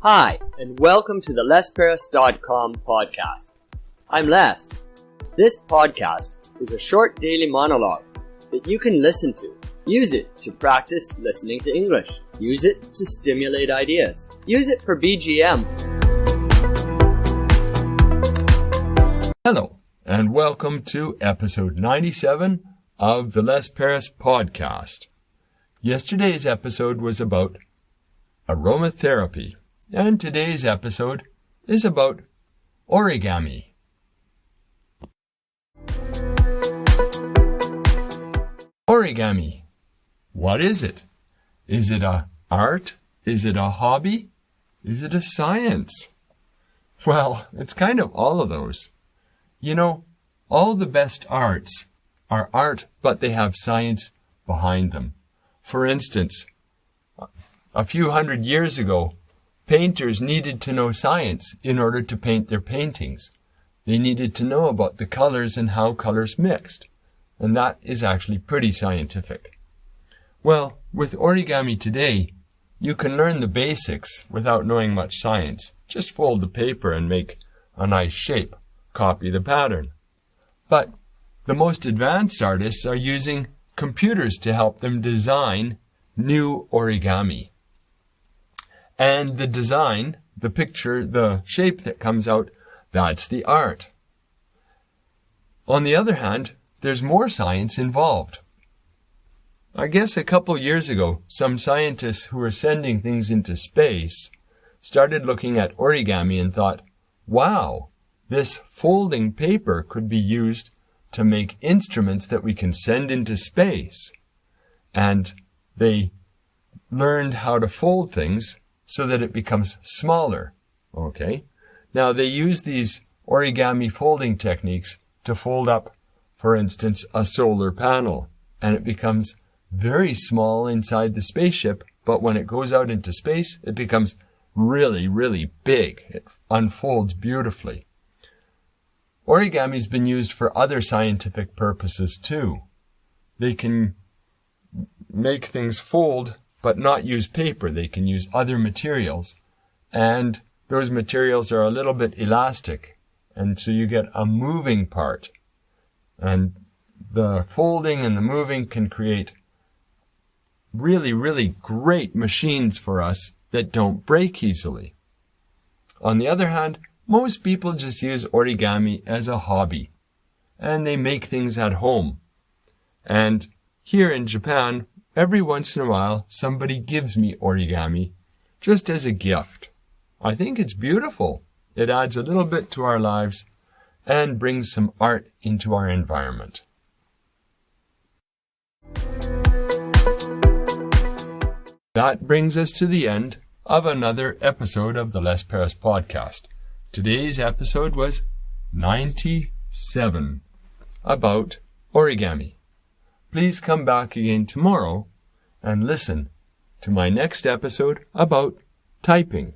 Hi, and welcome to the LesParis.com podcast. I'm Les. This podcast is a short daily monologue that you can listen to. Use it to practice listening to English. Use it to stimulate ideas. Use it for BGM. Hello, and welcome to episode 97 of the Les Paris podcast. Yesterday's episode was about aromatherapy, and today's episode is about origami. Origami. What is it? Is it an art? Is it a hobby? Is it a science? Well, it's kind of all of those. You know, all the best arts are art, but they have science behind them. For instance, a few hundred years ago, painters needed to know science in order to paint their paintings. They needed to know about the colors and how colors mixed. And that is actually pretty scientific. Well, with origami today, you can learn the basics without knowing much science. Just fold the paper and make a nice shape. Copy the pattern. But the most advanced artists are using computers to help them design new origami. And the design, the picture, the shape that comes out, that's the art. On the other hand, there's more science involved. I guess a couple years ago, some scientists who were sending things into space started looking at origami and thought, wow, this folding paper could be used to make instruments that we can send into space. And they learned how to fold things so that it becomes smaller. Okay? Now they use these origami folding techniques to fold up, for instance, a solar panel, and it becomes very small inside the spaceship, but when it goes out into space, it becomes really, really big. It unfolds beautifully. Origami's been used for other scientific purposes too. They can make things fold, but not use paper. They can use other materials, and those materials are a little bit elastic, and so you get a moving part. And the folding and the moving can create really, really great machines for us that don't break easily. On the other hand, most people just use origami as a hobby, and they make things at home. And here in Japan, every once in a while, somebody gives me origami just as a gift. I think it's beautiful. It adds a little bit to our lives and brings some art into our environment. That brings us to the end of another episode of the Les Paris podcast. Today's episode was 97 about origami. Please come back again tomorrow and listen to my next episode about typing.